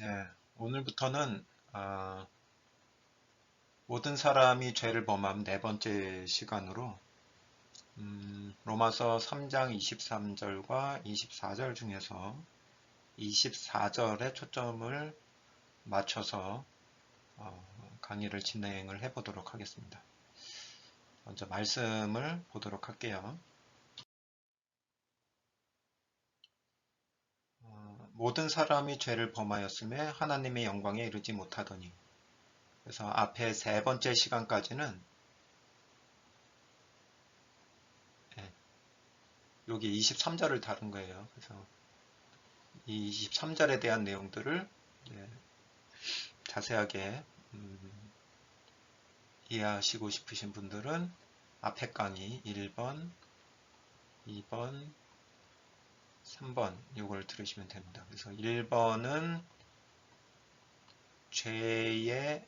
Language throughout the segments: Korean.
예, 오늘부터는 모든 사람이 죄를 범함 네 번째 시간으로 로마서 3장 23절과 24절 중에서 24절에 초점을 맞춰서 강의를 진행을 해보도록 하겠습니다. 먼저 말씀을 보도록 할게요. 모든 사람이 죄를 범하였음에 하나님의 영광에 이르지 못하더니. 그래서 앞에 세 번째 시간까지는 여기 23절을 다룬 거예요. 그래서 이 23절에 대한 내용들을 자세하게 이해하시고 싶으신 분들은 앞에 강의 1번, 2번, 3번 이걸 들으시면 됩니다. 그래서 1번은 죄의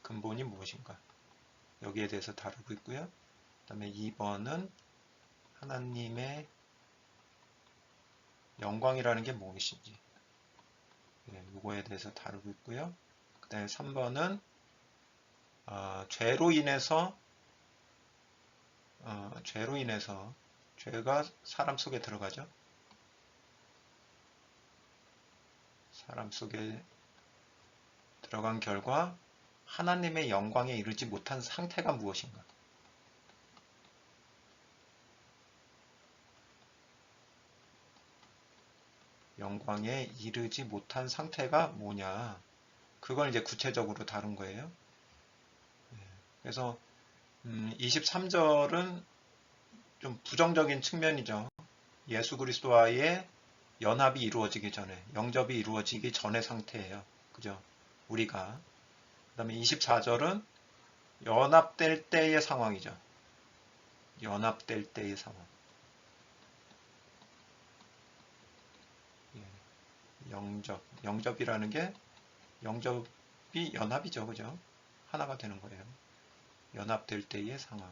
근본이 무엇인가 여기에 대해서 다루고 있고요. 그 다음에 2번은 하나님의 영광이라는 게 무엇인지 이거에 대해서 다루고 있고요. 그 다음에 3번은 죄로 인해서 죄가 사람 속에 들어가죠. 사람 속에 들어간 결과 하나님의 영광에 이르지 못한 상태가 무엇인가? 영광에 이르지 못한 상태가 뭐냐? 그걸 이제 구체적으로 다룬 거예요. 그래서 23절은 좀 부정적인 측면이죠. 예수 그리스도와의 연합이 이루어지기 전에, 영접이 이루어지기 전의 상태예요. 그죠? 우리가. 그 다음에 24절은 연합될 때의 상황이죠. 연합될 때의 상황. 영접이라는 게 영접이 연합이죠. 그죠? 하나가 되는 거예요. 연합될 때의 상황.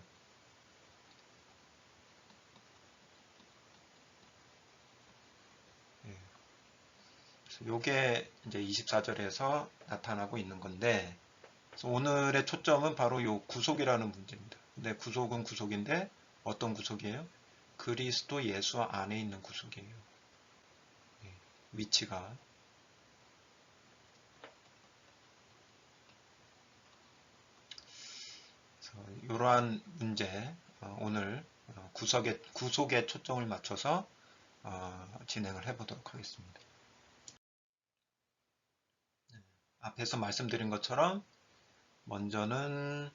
요게 이제 24절에서 나타나고 있는 건데, 오늘의 초점은 바로 요 구속이라는 문제입니다. 근데 구속은 구속인데 어떤 구속이에요? 그리스도 예수 안에 있는 구속이에요. 위치가. 이러한 문제 오늘 구속에 초점을 맞춰서 진행을 해보도록 하겠습니다. 앞에서 말씀드린 것처럼 먼저는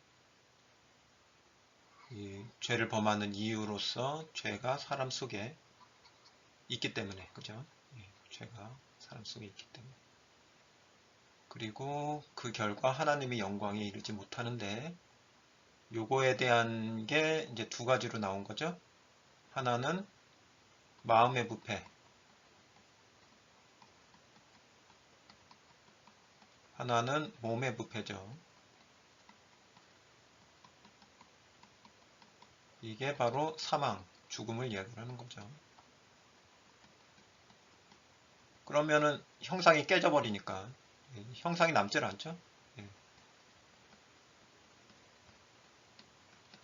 이 죄를 범하는 이유로서 죄가 사람 속에 있기 때문에, 그죠? 죄가 사람 속에 있기 때문에. 그리고 그 결과 하나님의 영광에 이르지 못하는데, 요거에 대한 게 이제 두 가지로 나온 거죠. 하나는 마음의 부패, 하나는 몸의 부패죠. 이게 바로 사망, 죽음을 이야기하는 거죠. 그러면은 형상이 깨져버리니까 형상이 남질 않죠.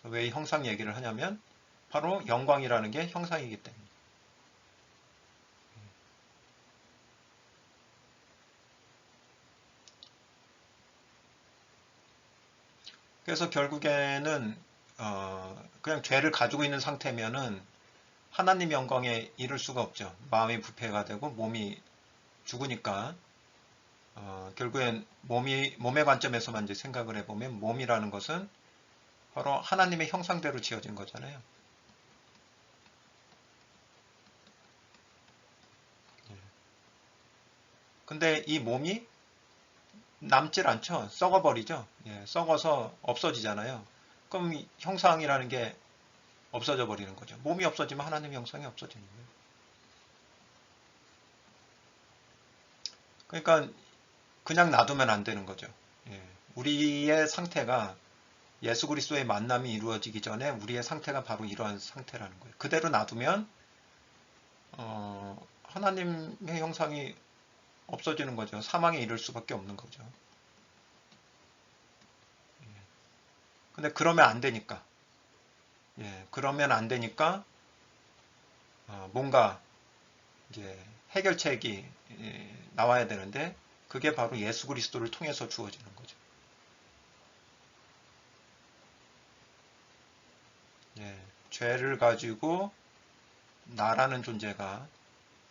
왜 형상 얘기를 하냐면 바로 영광이라는 게 형상이기 때문에. 그래서 결국에는 그냥 죄를 가지고 있는 상태면은 하나님 영광에 이를 수가 없죠. 마음이 부패가 되고 몸이 죽으니까 결국엔 몸의 관점에서만 이제 생각을 해보면 몸이라는 것은 바로 하나님의 형상대로 지어진 거잖아요. 근데 이 몸이 남질 않죠. 썩어버리죠. 썩어서 없어지잖아요. 그럼 이 형상이라는 게 없어져 버리는 거죠. 몸이 없어지면 하나님의 형상이 없어지는 거예요. 그러니까 그냥 놔두면 안 되는 거죠. 우리의 상태가 예수 그리스도의 만남이 이루어지기 전에 우리의 상태가 바로 이러한 상태라는 거예요. 그대로 놔두면 하나님의 형상이 없어지는 거죠. 사망에 이를 수밖에 없는 거죠. 근데 그러면 안 되니까. 그러면 안 되니까 뭔가 이제 해결책이 나와야 되는데 그게 바로 예수 그리스도를 통해서 주어지는 거죠. 죄를 가지고 나라는 존재가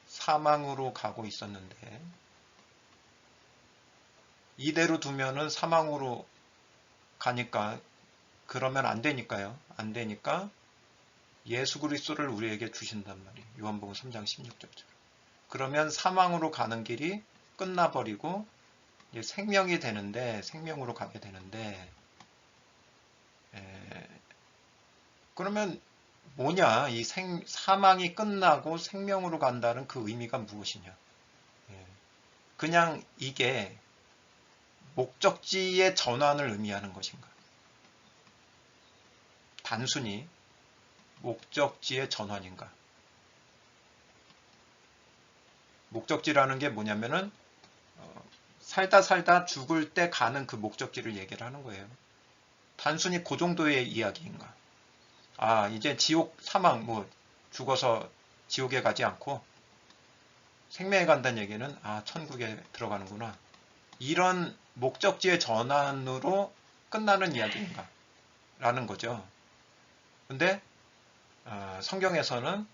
사망으로 가고 있었는데 이대로 두면은 사망으로 가니까 그러면 안 되니까요. 안 되니까 예수 그리스도를 우리에게 주신단 말이에요. 요한복음 3장 16절처럼. 그러면 사망으로 가는 길이 끝나버리고 이제 생명이 되는데 생명으로 가게 되는데 그러면 뭐냐? 이 사망이 끝나고 생명으로 간다는 그 의미가 무엇이냐? 그냥 이게 목적지의 전환을 의미하는 것인가? 단순히 목적지의 전환인가? 목적지라는 게 뭐냐면은 살다 살다 죽을 때 가는 그 목적지를 얘기를 하는 거예요. 단순히 그 정도의 이야기인가? 이제 지옥, 사망, 죽어서 지옥에 가지 않고 생명에 간다는 얘기는 천국에 들어가는구나. 이런 목적지의 전환으로 끝나는 이야기인가? 라는 거죠. 근데 성경에서는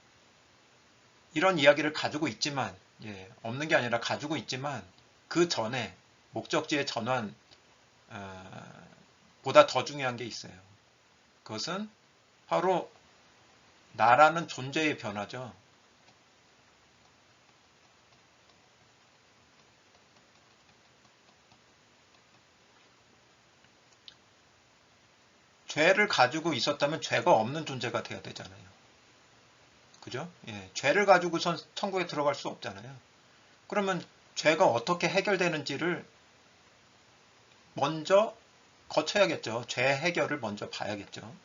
이런 이야기를 가지고 있지만 없는 게 아니라 가지고 있지만 그 전에 목적지의 전환 보다 더 중요한 게 있어요. 그것은 바로 나라는 존재의 변화죠. 죄를 가지고 있었다면 죄가 없는 존재가 돼야 되잖아요. 그죠? 죄를 가지고선 천국에 들어갈 수 없잖아요. 그러면 죄가 어떻게 해결되는지를 먼저 거쳐야겠죠. 죄 해결을 먼저 봐야겠죠.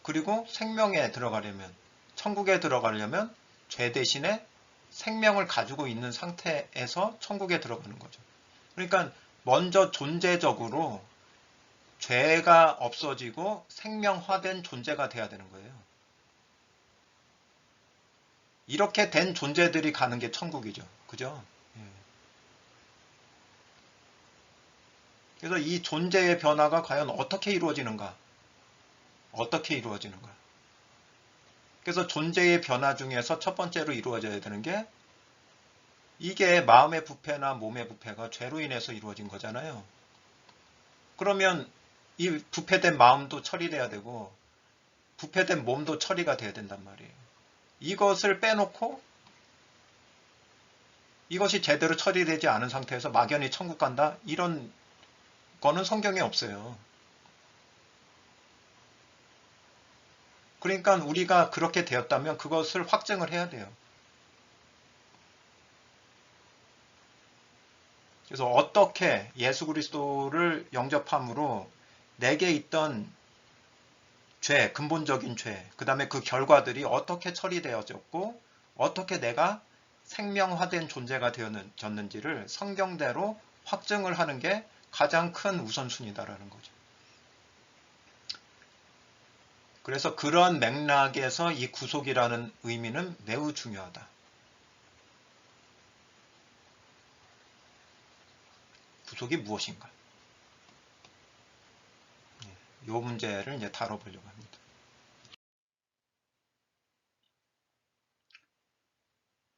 그리고 생명에 들어가려면, 천국에 들어가려면 죄 대신에 생명을 가지고 있는 상태에서 천국에 들어가는 거죠. 그러니까 먼저 존재적으로 죄가 없어지고 생명화된 존재가 돼야 되는 거예요. 이렇게 된 존재들이 가는 게 천국이죠. 그죠? 그래서 이 존재의 변화가 과연 어떻게 이루어지는가? 어떻게 이루어지는가? 그래서 존재의 변화 중에서 첫 번째로 이루어져야 되는 게 이게 마음의 부패나 몸의 부패가 죄로 인해서 이루어진 거잖아요. 그러면 이 부패된 마음도 처리돼야 되고 부패된 몸도 처리가 돼야 된단 말이에요. 이것을 빼놓고 이것이 제대로 처리되지 않은 상태에서 막연히 천국 간다? 이런 거는 성경에 없어요. 그러니까 우리가 그렇게 되었다면 그것을 확증을 해야 돼요. 그래서 어떻게 예수 그리스도를 영접함으로 내게 있던 죄, 근본적인 죄, 그 다음에 그 결과들이 어떻게 처리되어졌고 어떻게 내가 생명화된 존재가 되어졌는지를 성경대로 확증을 하는 게 가장 큰 우선순위다라는 거죠. 그래서 그런 맥락에서 이 구속이라는 의미는 매우 중요하다. 구속이 무엇인가? 이 문제를 이제 다뤄보려고 합니다.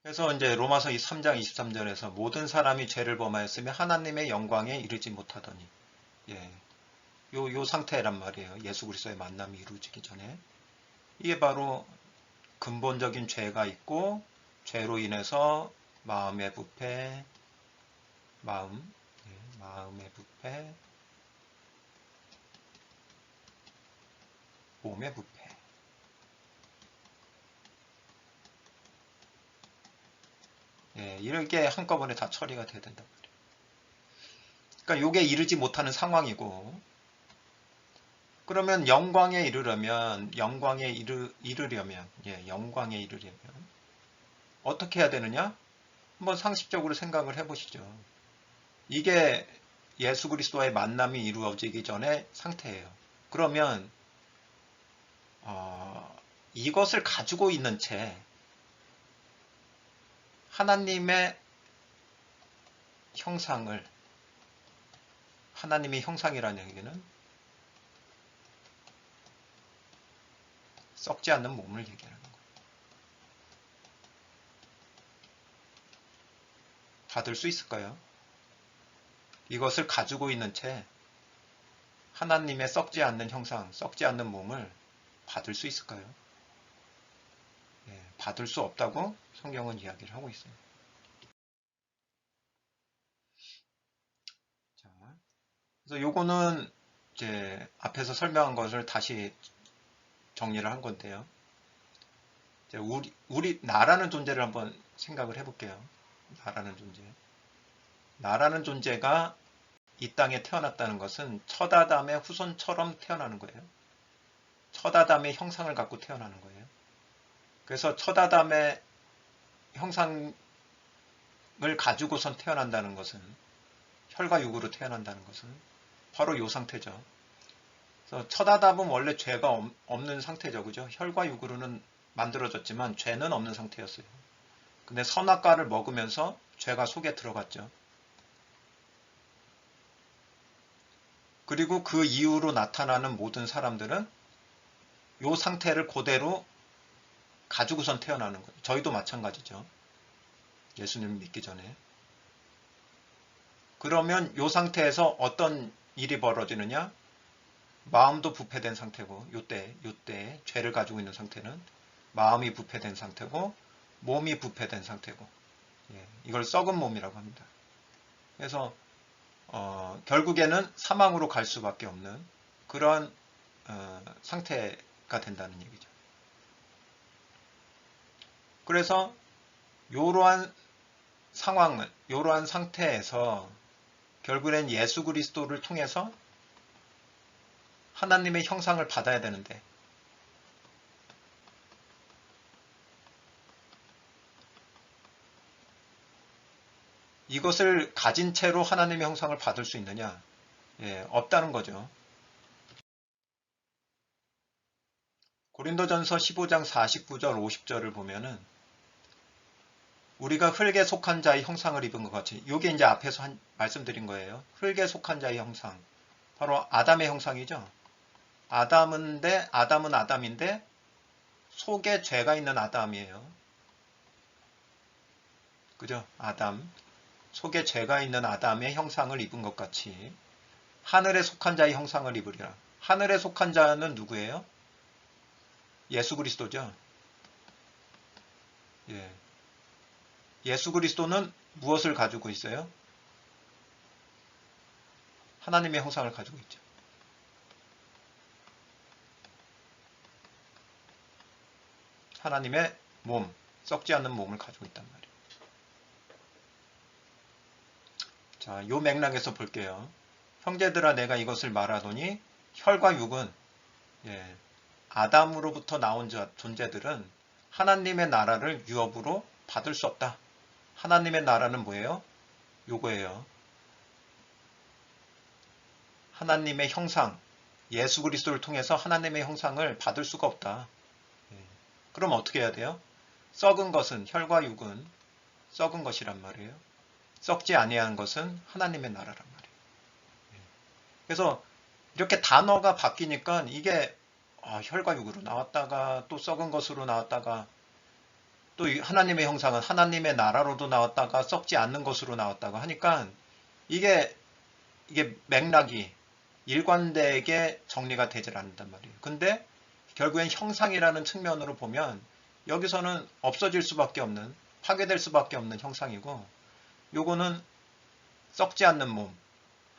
그래서 이제 로마서 3장 23절에서 모든 사람이 죄를 범하였으며 하나님의 영광에 이르지 못하더니 요 상태란 말이에요. 예수 그리스도의 만남이 이루어지기 전에. 이게 바로 근본적인 죄가 있고 죄로 인해서 마음의 부패, 마음의 부패, 몸의 부패. 이렇게 한꺼번에 다 처리가 돼야 된단 말이에요. 그러니까 요게 이르지 못하는 상황이고 그러면 영광에 이르려면 영광에 이르려면 어떻게 해야 되느냐? 한번 상식적으로 생각을 해보시죠. 이게 예수 그리스도와의 만남이 이루어지기 전의 상태예요. 그러면 이것을 가지고 있는 채 하나님의 형상을, 하나님의 형상이라는 얘기는 썩지 않는 몸을 얘기하는 거예요. 받을 수 있을까요? 이것을 가지고 있는 채 하나님의 썩지 않는 형상, 썩지 않는 몸을 받을 수 있을까요? 받을 수 없다고 성경은 이야기를 하고 있어요. 자, 그래서 요거는 이제 앞에서 설명한 것을 다시 정리를 한 건데요. 이제 우리 나라는 존재를 한번 생각을 해볼게요. 나라는 존재. 나라는 존재가 이 땅에 태어났다는 것은 첫 아담의 후손처럼 태어나는 거예요. 첫 아담의 형상을 갖고 태어나는 거예요. 그래서 첫 아담의 형상을 가지고선 태어난다는 것은, 혈과 육으로 태어난다는 것은 바로 이 상태죠. 그래서 첫 아담은 원래 죄가 없는 상태죠. 그죠? 혈과 육으로는 만들어졌지만 죄는 없는 상태였어요. 근데 선악과를 먹으면서 죄가 속에 들어갔죠. 그리고 그 이후로 나타나는 모든 사람들은 이 상태를 그대로 가지고선 태어나는 거예요. 저희도 마찬가지죠. 예수님 믿기 전에. 그러면 이 상태에서 어떤 일이 벌어지느냐? 마음도 부패된 상태고, 요때 죄를 가지고 있는 상태는 마음이 부패된 상태고, 몸이 부패된 상태고, 이걸 썩은 몸이라고 합니다. 그래서 결국에는 사망으로 갈 수밖에 없는 그런 상태가 된다는 얘기죠. 그래서 이러한 상황을, 이러한 상태에서 결국엔 예수 그리스도를 통해서 하나님의 형상을 받아야 되는데, 이것을 가진 채로 하나님의 형상을 받을 수 있느냐? 없다는 거죠. 고린도전서 15장 49절 50절을 보면은 우리가 흙에 속한 자의 형상을 입은 것 같이, 이게 이제 앞에서 말씀드린 거예요. 흙에 속한 자의 형상, 바로 아담의 형상이죠. 아담은 아담인데 속에 죄가 있는 아담이에요. 그죠? 아담, 속에 죄가 있는 아담의 형상을 입은 것 같이 하늘에 속한 자의 형상을 입으리라. 하늘에 속한 자는 누구예요? 예수 그리스도죠. 예수 그리스도는 무엇을 가지고 있어요? 하나님의 형상을 가지고 있죠. 하나님의 몸, 썩지 않는 몸을 가지고 있단 말이에요. 자, 요 맥락에서 볼게요. 형제들아 내가 이것을 말하노니 혈과 육은 아담으로부터 나온 존재들은 하나님의 나라를 유업으로 받을 수 없다. 하나님의 나라는 뭐예요? 요거예요. 하나님의 형상, 예수 그리스도를 통해서 하나님의 형상을 받을 수가 없다. 그럼 어떻게 해야 돼요? 썩은 것은, 혈과 육은 썩은 것이란 말이에요. 썩지 아니한 것은 하나님의 나라란 말이에요. 그래서 이렇게 단어가 바뀌니까 이게 혈과 육으로 나왔다가 또 썩은 것으로 나왔다가 또 하나님의 형상은 하나님의 나라로도 나왔다가 썩지 않는 것으로 나왔다가 하니까 이게 맥락이 일관되게 정리가 되질 않는단 말이에요. 근데 결국엔 형상이라는 측면으로 보면 여기서는 없어질 수밖에 없는, 파괴될 수밖에 없는 형상이고, 요거는 썩지 않는 몸,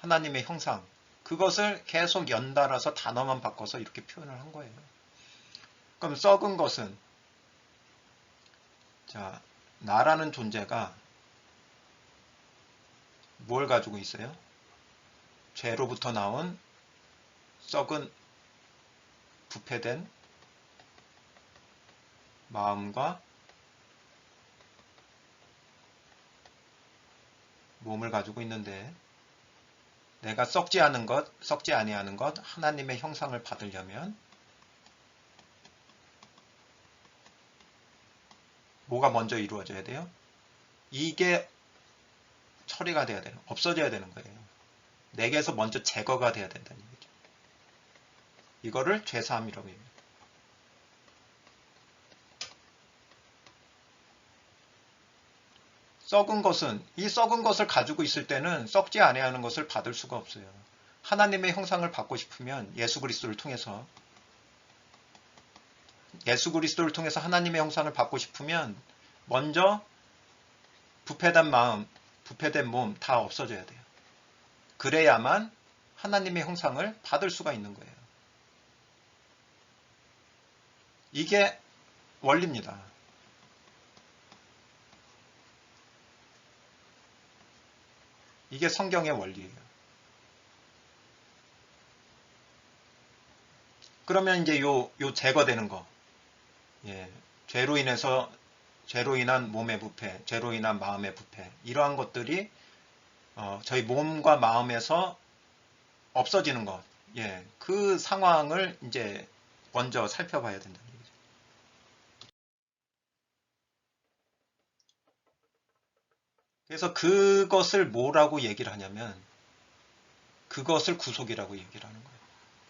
하나님의 형상, 그것을 계속 연달아서 단어만 바꿔서 이렇게 표현을 한 거예요. 그럼 썩은 것은, 자, 나라는 존재가 뭘 가지고 있어요? 죄로부터 나온 썩은 부패된 마음과 몸을 가지고 있는데 내가 썩지 않은 것, 썩지 아니하는 것, 하나님의 형상을 받으려면 뭐가 먼저 이루어져야 돼요? 이게 처리가 돼야 되는, 없어져야 되는 거예요. 내게서 먼저 제거가 돼야 된다는 얘기죠. 이거를 죄사함이라고 합니다. 썩은 것은, 이 썩은 것을 가지고 있을 때는 썩지 아니하는 것을 받을 수가 없어요. 하나님의 형상을 받고 싶으면 예수 그리스도를 통해서 하나님의 형상을 받고 싶으면 먼저 부패된 마음, 부패된 몸 다 없어져야 돼요. 그래야만 하나님의 형상을 받을 수가 있는 거예요. 이게 원리입니다. 이게 성경의 원리예요. 그러면 이제 요 제거되는 거, 죄로 인한 몸의 부패, 죄로 인한 마음의 부패, 이러한 것들이 저희 몸과 마음에서 없어지는 것, 그 상황을 이제 먼저 살펴봐야 된다는 얘기죠. 그래서 그것을 뭐라고 얘기를 하냐면 그것을 구속이라고 얘기를 하는 거예요.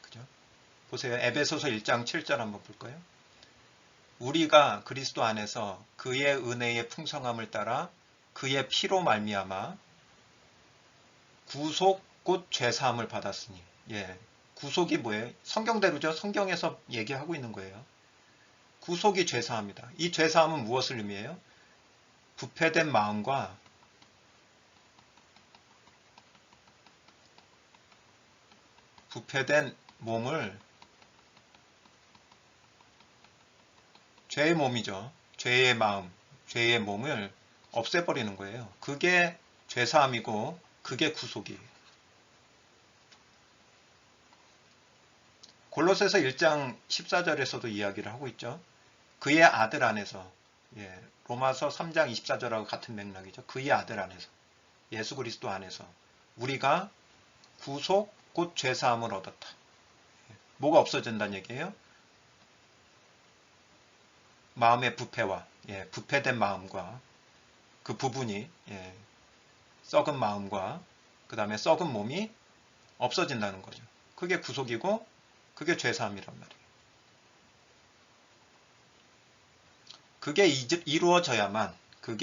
그죠? 보세요. 에베소서 1장 7절 한번 볼까요? 우리가 그리스도 안에서 그의 은혜의 풍성함을 따라 그의 피로 말미암아 구속 곧 죄사함을 받았으니. 구속이 뭐예요? 성경대로죠. 성경에서 얘기하고 있는 거예요. 구속이 죄사함이다. 이 죄사함은 무엇을 의미해요? 부패된 마음과 부패된 몸을, 죄의 몸이죠. 죄의 마음, 죄의 몸을 없애버리는 거예요. 그게 죄사함이고 그게 구속이에요. 골로새서 1장 14절에서도 이야기를 하고 있죠. 그의 아들 안에서, 로마서 3장 24절하고 같은 맥락이죠. 그의 아들 안에서, 예수 그리스도 안에서 우리가 구속 곧 죄사함을 얻었다. 뭐가 없어진다는 얘기예요? 마음의 부패와, 부패된 마음과 그 부분이, 썩은 마음과 그 다음에 썩은 몸이 없어진다는 거죠. 그게 구속이고 그게 죄사함이란 말이에요. 그게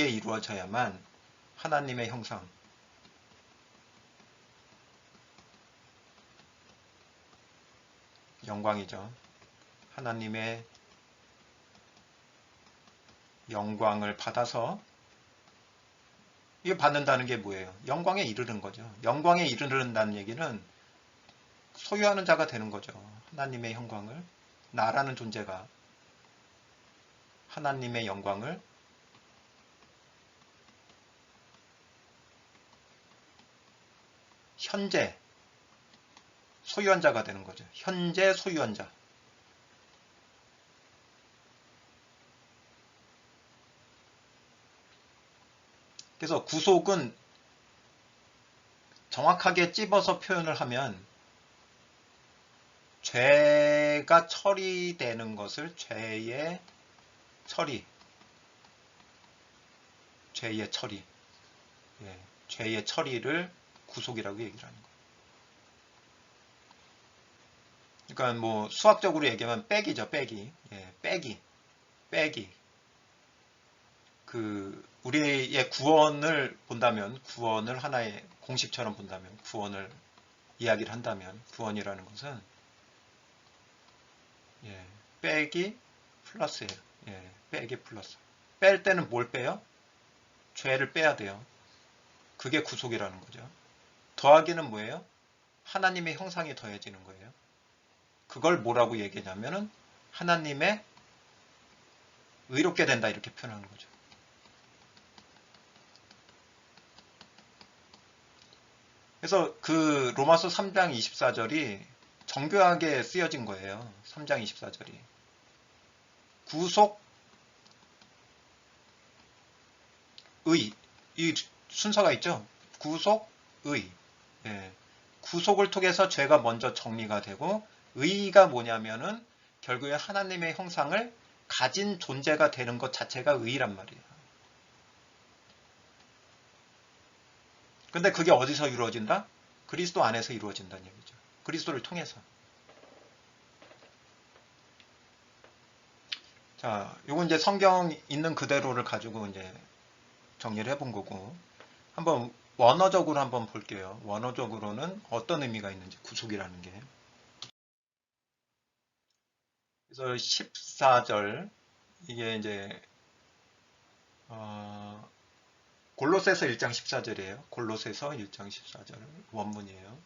이루어져야만 하나님의 형상, 영광이죠. 하나님의 영광을 받아서, 이거 받는다는 게 뭐예요? 영광에 이르는 거죠. 영광에 이르는다는 얘기는 소유하는 자가 되는 거죠. 하나님의 영광을, 나라는 존재가 하나님의 영광을 현재 소유한 자가 되는 거죠. 현재 소유한 자. 그래서 구속은 정확하게 찝어서 표현을 하면 죄가 처리되는 것을 죄의 처리, 죄의 처리를 구속이라고 얘기를 하는 거예요. 그러니까 뭐 수학적으로 얘기하면 빼기죠, 빼기. 빼기. 그 우리의 구원을 본다면, 구원을 하나의 공식처럼 본다면, 구원을 이야기를 한다면, 구원이라는 것은 빼기 플러스예요. 빼기 플러스. 뺄 때는 뭘 빼요? 죄를 빼야 돼요. 그게 구속이라는 거죠. 더하기는 뭐예요? 하나님의 형상이 더해지는 거예요. 그걸 뭐라고 얘기하냐면은 하나님의 의롭게 된다, 이렇게 표현하는 거죠. 그래서 그 로마서 3장 24절이 정교하게 쓰여진 거예요. 3장 24절이. 구속, 의, 이 순서가 있죠. 구속의. 예. 구속을 통해서 죄가 먼저 정리가 되고, 의가 뭐냐면은 결국에 하나님의 형상을 가진 존재가 되는 것 자체가 의란 말이에요. 근데 그게 어디서 이루어진다? 그리스도 안에서 이루어진다는 얘기죠. 그리스도를 통해서. 자, 요건 이제 성경 있는 그대로를 가지고 이제 정리를 해본 거고, 한번 원어적으로 한번 볼게요. 원어적으로는 어떤 의미가 있는지, 구속이라는 게. 그래서 14절, 이게 이제, 골로새서 1장 14절이에요. 골로새서 1장 14절 원문이에요.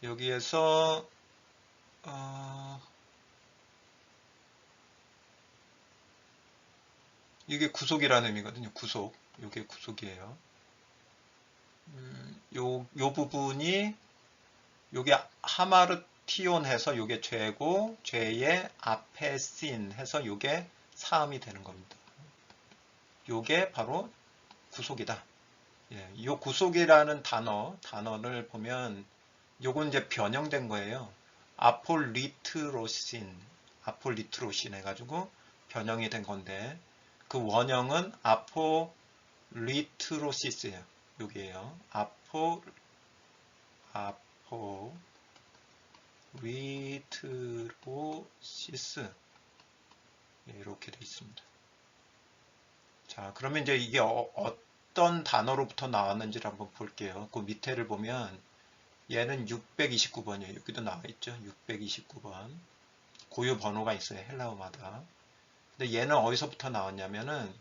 여기에서 이게 구속이라는 의미거든요. 구속. 이게 구속이에요. 요 부분이 요게 하마르티온 해서 요게 죄고, 죄의 아페신 해서 요게 사함이 되는 겁니다. 요게 바로 구속이다. 예, 요 구속이라는 단어를 보면 요건 이제 변형된 거예요. 아폴리트로신 해가지고 변형이 된 건데, 그 원형은 아폴리트로시스예요. 여기에요. 아폴리트로시스. 예, 이렇게 되어 있습니다. 자, 그러면 이제 이게 어떤 단어로부터 나왔는지를 한번 볼게요. 그 밑에를 보면 얘는 629번이에요. 여기도 나와 있죠. 629번. 고유 번호가 있어요. 헬라어마다. 근데 얘는 어디서부터 나왔냐면은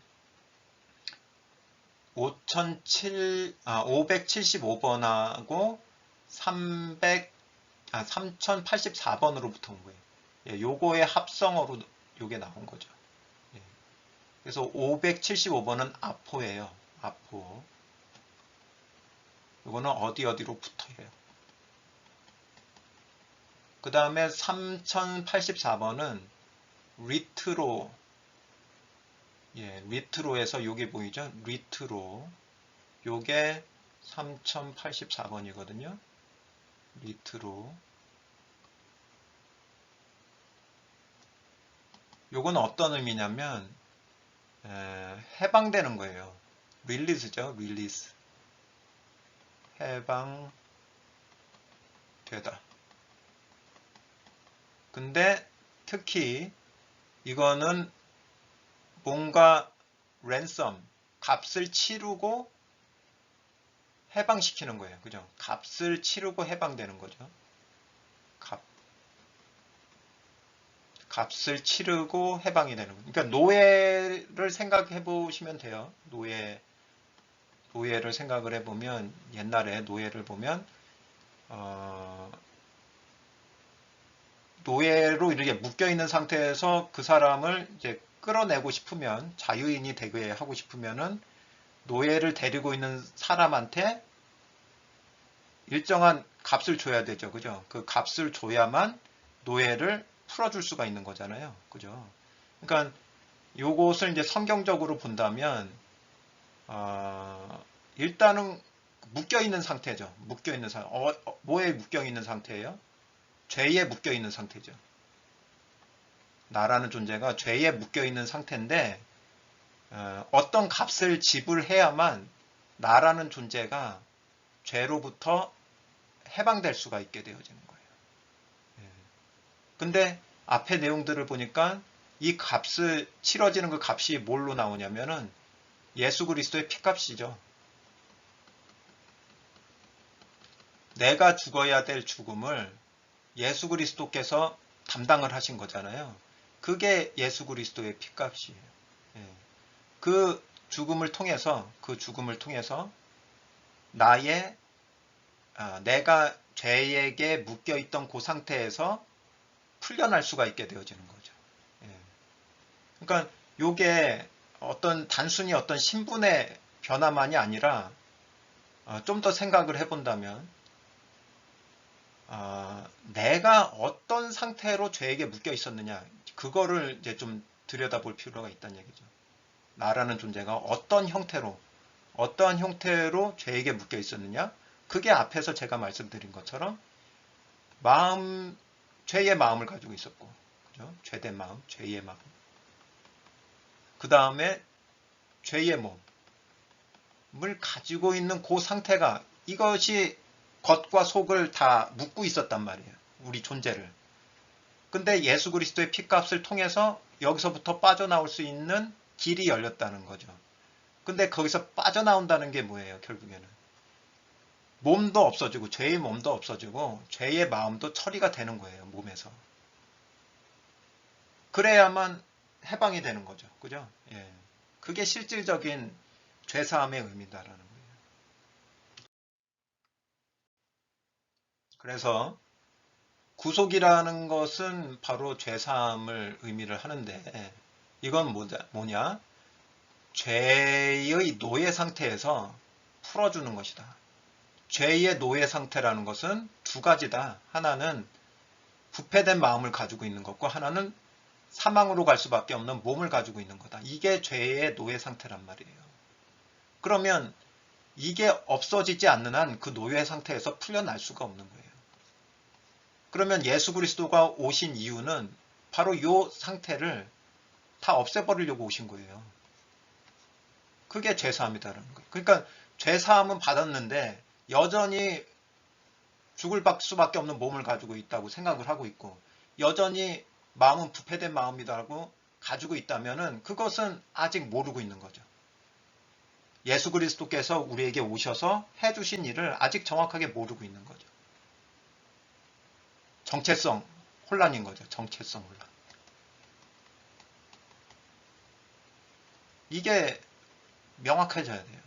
575번하고 3084번으로부터 온 거예요. 예, 요거의 합성어로 요게 나온 거죠. 예. 그래서 575번은 아포예요. 아포. 요거는 어디로 붙어요. 그 다음에 3084번은 리트로. 예, 리트로에서 요게 보이죠? 리트로. 요게 3084번이거든요. 리트로. 요건 어떤 의미냐면 해방되는 거예요. 릴리스죠. 릴리스. 해방되다. 근데 특히 이거는 뭔가 랜섬, 값을 치르고 해방시키는 거예요. 그죠? 값을 치르고 해방되는 거죠. 값을 치르고 해방이 되는 거예요. 그러니까 노예를 생각해 보시면 돼요. 노예를 생각을 해보면, 옛날에 노예를 보면 노예로 이렇게 묶여 있는 상태에서 그 사람을 이제 끌어내고 싶으면, 자유인이 되게 하고 싶으면은 노예를 데리고 있는 사람한테 일정한 값을 줘야 되죠. 그죠? 그 값을 줘야만 노예를 풀어줄 수가 있는 거잖아요. 그죠? 그러니까 요것을 이제 성경적으로 본다면 일단은 묶여 있는 상태죠. 묶여 있는 상태. 뭐에 묶여 있는 상태예요? 죄에 묶여 있는 상태죠. 나라는 존재가 죄에 묶여 있는 상태인데 어떤 값을 지불해야만 나라는 존재가 죄로부터 해방될 수가 있게 되어지는 거예요. 근데 앞에 내용들을 보니까 이 값을 치러지는 그 값이 뭘로 나오냐면은 예수 그리스도의 피값이죠. 내가 죽어야 될 죽음을 예수 그리스도께서 담당을 하신 거잖아요. 그게 예수 그리스도의 피값이에요. 예. 그 죽음을 통해서 나의 내가 죄에게 묶여 있던 그 상태에서 풀려날 수가 있게 되어지는 거죠. 예. 그러니까 요게 단순히 어떤 신분의 변화만이 아니라 좀 더 생각을 해본다면 내가 어떤 상태로 죄에게 묶여 있었느냐, 그거를 이제 좀 들여다볼 필요가 있다는 얘기죠. 나라는 존재가 어떠한 형태로 죄에게 묶여 있었느냐? 그게 앞에서 제가 말씀드린 것처럼 죄의 마음을 가지고 있었고, 그죠? 죄된 마음, 죄의 마음. 그 다음에 죄의 몸을 가지고 있는 그 상태가, 이것이 겉과 속을 다 묶고 있었단 말이에요. 우리 존재를. 근데 예수 그리스도의 피값을 통해서 여기서부터 빠져나올 수 있는 길이 열렸다는 거죠. 근데 거기서 빠져나온다는 게 뭐예요, 결국에는? 몸도 없어지고, 죄의 몸도 없어지고, 죄의 마음도 처리가 되는 거예요, 몸에서. 그래야만 해방이 되는 거죠. 그죠? 예. 그게 실질적인 죄사함의 의미다라는 거예요. 그래서 구속이라는 것은 바로 죄사함을 의미를 하는데, 이건 뭐냐? 죄의 노예 상태에서 풀어주는 것이다. 죄의 노예 상태라는 것은 두 가지다. 하나는 부패된 마음을 가지고 있는 것과 하나는 사망으로 갈 수밖에 없는 몸을 가지고 있는 거다. 이게 죄의 노예 상태란 말이에요. 그러면 이게 없어지지 않는 한 그 노예 상태에서 풀려날 수가 없는 거예요. 그러면 예수 그리스도가 오신 이유는 바로 이 상태를 다 없애버리려고 오신 거예요. 그게 죄사함이다라는 거예요. 그러니까 죄사함은 받았는데 여전히 죽을 수밖에 없는 몸을 가지고 있다고 생각을 하고 있고, 여전히 마음은 부패된 마음이라고 가지고 있다면은 그것은 아직 모르고 있는 거죠. 예수 그리스도께서 우리에게 오셔서 해주신 일을 아직 정확하게 모르고 있는 거죠. 정체성 혼란인 거죠. 정체성 혼란. 이게 명확해져야 돼요.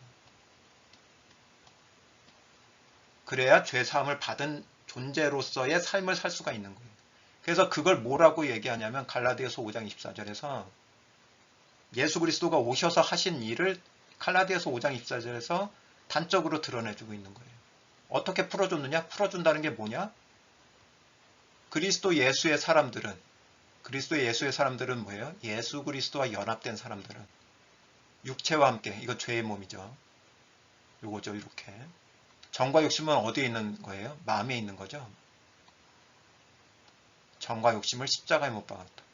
그래야 죄사함을 받은 존재로서의 삶을 살 수가 있는 거예요. 그래서 그걸 뭐라고 얘기하냐면 갈라디아서 5장 24절에서 예수 그리스도가 오셔서 하신 일을 갈라디아서 5장 24절에서 단적으로 드러내주고 있는 거예요. 어떻게 풀어줬느냐? 풀어준다는 게 뭐냐? 그리스도 예수의 사람들은 뭐예요? 예수 그리스도와 연합된 사람들은 육체와 함께, 이거 죄의 몸이죠. 요거죠, 이렇게. 정과 욕심은 어디에 있는 거예요? 마음에 있는 거죠. 정과 욕심을 십자가에 못 박았다.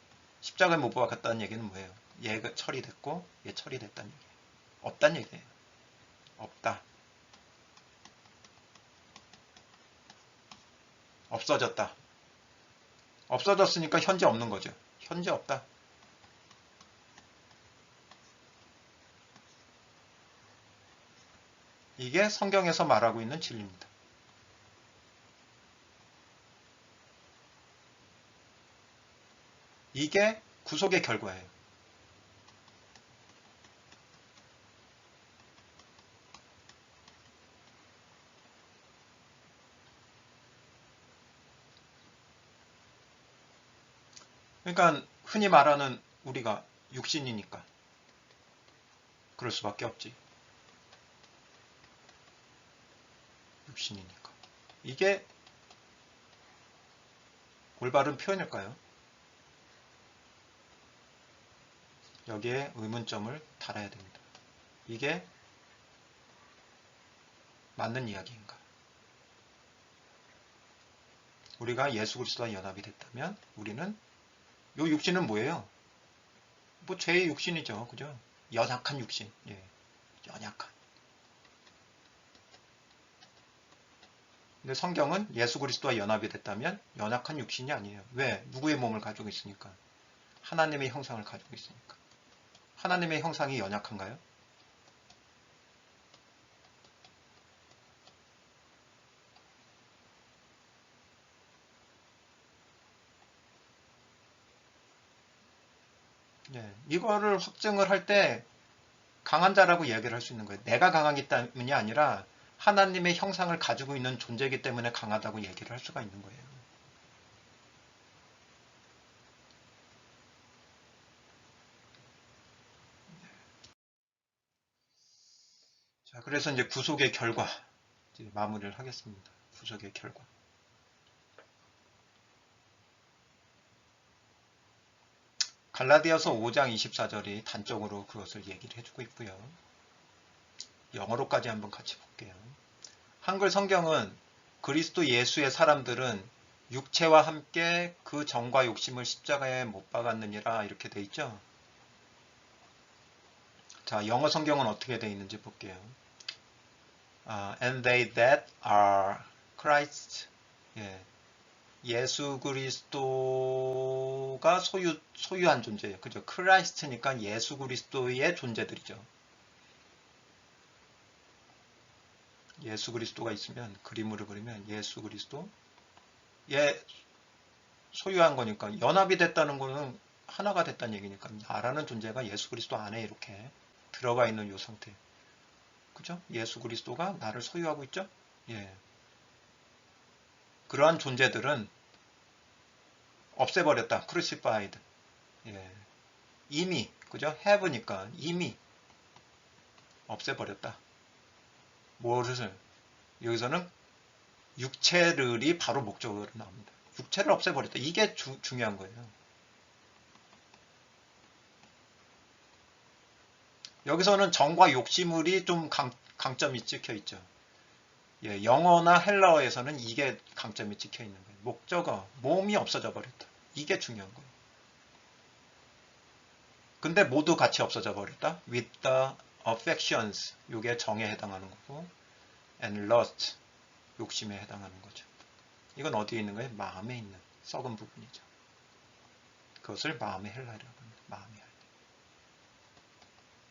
십자가에 못 박았다는 얘기는 뭐예요? 얘가 처리됐고 얘 처리됐다는 얘기예요. 없다는 얘기예요. 없다. 없어졌다. 없어졌으니까 현재 없는 거죠. 현재 없다. 이게 성경에서 말하고 있는 진리입니다. 이게 구속의 결과예요. 그러니까 흔히 말하는 우리가 육신이니까 그럴 수밖에 없지. 육신이니까. 이게 올바른 표현일까요? 여기에 의문점을 달아야 됩니다. 이게 맞는 이야기인가? 우리가 예수 그리스도와 연합이 됐다면 우리는, 요 육신은 뭐예요? 뭐 죄의 육신이죠. 그죠? 연약한 육신. 예. 연약한. 근데 성경은 예수 그리스도와 연합이 됐다면 연약한 육신이 아니에요. 왜? 누구의 몸을 가지고 있으니까? 하나님의 형상을 가지고 있으니까. 하나님의 형상이 연약한가요? 예. 이거를 확증을 할 때 강한 자라고 이야기를 할 수 있는 거예요. 내가 강하기 때문이 아니라 하나님의 형상을 가지고 있는 존재이기 때문에 강하다고 얘기를 할 수가 있는 거예요. 자, 그래서 이제 구속의 결과, 이제 마무리를 하겠습니다. 구속의 결과. 갈라디아서 5장 24절이 단적으로 그것을 얘기를 해주고 있고요. 영어로까지 한번 같이 볼게요. 한글 성경은 그리스도 예수의 사람들은 육체와 함께 그 정과 욕심을 십자가에 못 박았느니라 이렇게 돼 있죠. 자, 영어 성경은 어떻게 돼 있는지 볼게요. And they that are Christ, 예수 그리스도가 소유한 존재예요. 그죠? 크라이스트니까 예수 그리스도의 존재들이죠. 예수 그리스도가 있으면 그림으로 그리면 예수 그리스도 소유한 거니까 연합이 됐다는 거는 하나가 됐다는 얘기니까 나라는 존재가 예수 그리스도 안에 이렇게 들어가 있는 요 상태. 그죠? 예수 그리스도가 나를 소유하고 있죠? 예. 그러한 존재들은 없애버렸다. crucified. 예. 이미, 그죠? have니까 이미 없애버렸다. 무엇을? 여기서는 육체를이 바로 목적으로 나옵니다. 육체를 없애버렸다. 이게 중요한 거예요. 여기서는 정과 욕심물이 좀 강점이 찍혀 있죠. 예, 영어나 헬라어에서는 이게 강점이 찍혀 있는 거예요. 목적어, 몸이 없어져 버렸다. 이게 중요한 거예요. 근데 모두 같이 없어져 버렸다. With the affections, 이게 정에 해당하는 거고, and lust, 욕심에 해당하는 거죠. 이건 어디에 있는 거예요? 마음에 있는 썩은 부분이죠. 그것을 마음의 헬라라고 합니다. 마음의 헬라.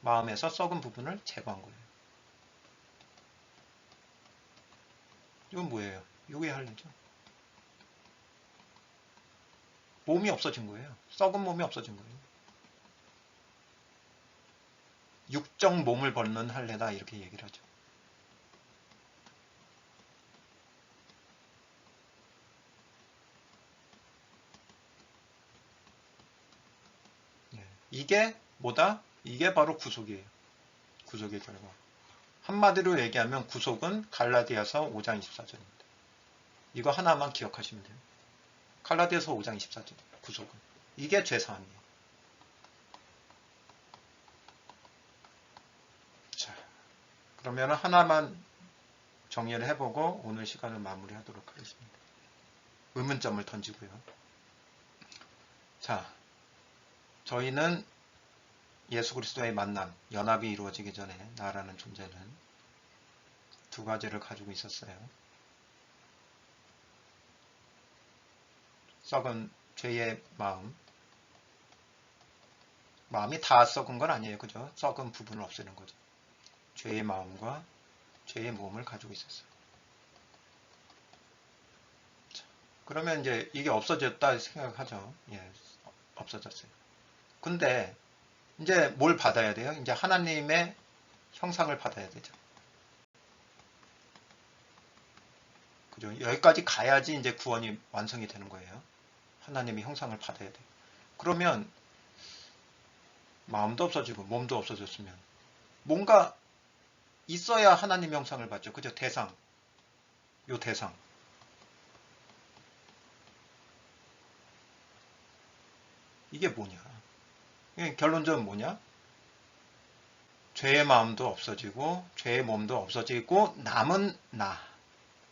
마음에서 썩은 부분을 제거한 거예요. 이건 뭐예요? 이게 할례죠. 몸이 없어진 거예요. 썩은 몸이 없어진 거예요. 육적 몸을 벗는 할례다 이렇게 얘기를 하죠. 이게 뭐다? 이게 바로 구속이에요. 구속의 결과. 한마디로 얘기하면 구속은 갈라디아서 5장 24절입니다. 이거 하나만 기억하시면 돼요. 갈라디아서 5장 24절. 구속은. 이게 죄사함이에요. 자, 그러면 하나만 정리를 해보고 오늘 시간을 마무리하도록 하겠습니다. 의문점을 던지고요. 자, 저희는 예수 그리스도의 만남, 연합이 이루어지기 전에 나라는 존재는 두 가지를 가지고 있었어요. 썩은 죄의 마음이 다 썩은 건 아니에요. 그죠? 썩은 부분을 없애는 거죠. 죄의 마음과 죄의 몸을 가지고 있었어요. 자, 그러면 이제 이게 없어졌다 생각하죠. 예, 없어졌어요. 근데 이제 뭘 받아야 돼요? 이제 하나님의 형상을 받아야 되죠. 그죠? 여기까지 가야지 이제 구원이 완성이 되는 거예요. 하나님의 형상을 받아야 돼요. 그러면 마음도 없어지고 몸도 없어졌으면 뭔가 있어야 하나님 형상을 받죠. 그죠? 대상. 요 대상. 이게 뭐냐? 결론적으로 뭐냐? 죄의 마음도 없어지고 죄의 몸도 없어지고 남은 나.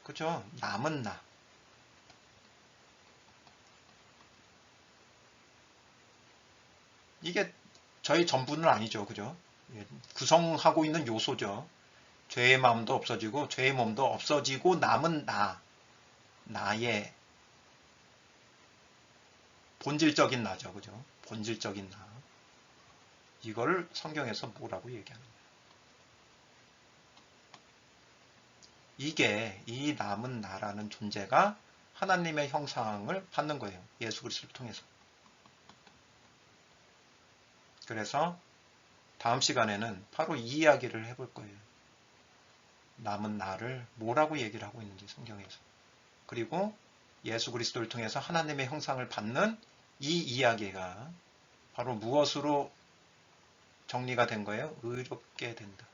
그죠? 남은 나. 이게 저희 전부는 아니죠. 그죠? 구성하고 있는 요소죠. 죄의 마음도 없어지고 죄의 몸도 없어지고 남은 나. 나의 본질적인 나죠. 그죠? 본질적인 나. 이걸 성경에서 뭐라고 얘기하느냐. 이게 이 남은 나라는 존재가 하나님의 형상을 받는 거예요. 예수 그리스도를 통해서. 그래서 다음 시간에는 바로 이 이야기를 해볼 거예요. 남은 나를 뭐라고 얘기를 하고 있는지 성경에서. 그리고 예수 그리스도를 통해서 하나님의 형상을 받는 이 이야기가 바로 무엇으로 정리가 된 거예요? 의롭게 된다.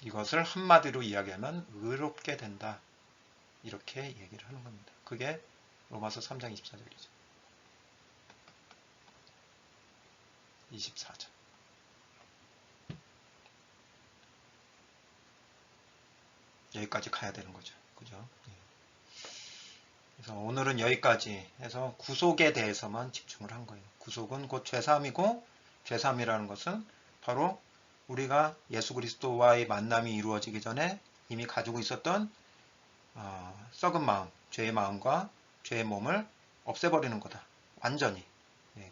이것을 한마디로 이야기하면 의롭게 된다. 이렇게 얘기를 하는 겁니다. 그게 로마서 3장 24절이죠. 24절. 여기까지 가야 되는 거죠. 그죠? 그래서 오늘은 여기까지 해서 구속에 대해서만 집중을 한 거예요. 구속은 곧 죄사함이고, 죄사함이라는 것은 바로 우리가 예수 그리스도와의 만남이 이루어지기 전에 이미 가지고 있었던 썩은 마음, 죄의 마음과 죄의 몸을 없애버리는 거다. 완전히.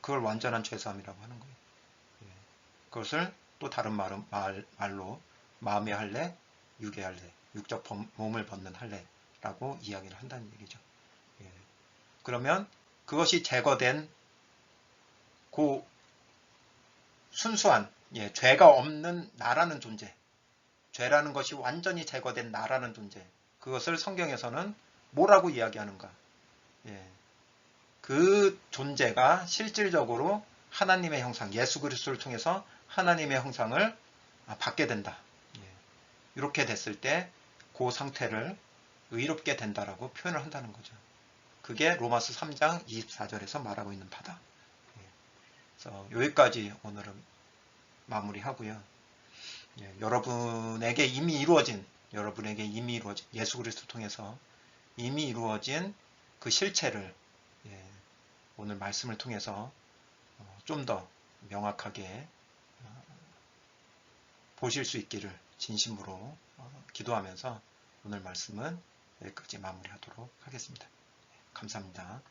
그걸 완전한 죄사함이라고 하는 거예요. 그것을 또 다른 말로 마음의 할례, 육의 할례, 육적 몸을 벗는 할례라고 이야기를 한다는 얘기죠. 그러면 그것이 제거된 그 순수한 죄가 없는 나라는 존재, 죄라는 것이 완전히 제거된 나라는 존재, 그것을 성경에서는 뭐라고 이야기하는가? 그 존재가 실질적으로 하나님의 형상, 예수 그리스도를 통해서 하나님의 형상을 받게 된다. 이렇게 됐을 때 그 상태를 의롭게 된다라고 표현을 한다는 거죠. 그게 로마서 3장 24절에서 말하고 있는 바다. 그래서 여기까지 오늘은 마무리하고요. 여러분에게 이미 이루어진 예수 그리스도 통해서 이미 이루어진 그 실체를 오늘 말씀을 통해서 좀 더 명확하게 보실 수 있기를 진심으로 기도하면서 오늘 말씀은 여기까지 마무리하도록 하겠습니다. 감사합니다.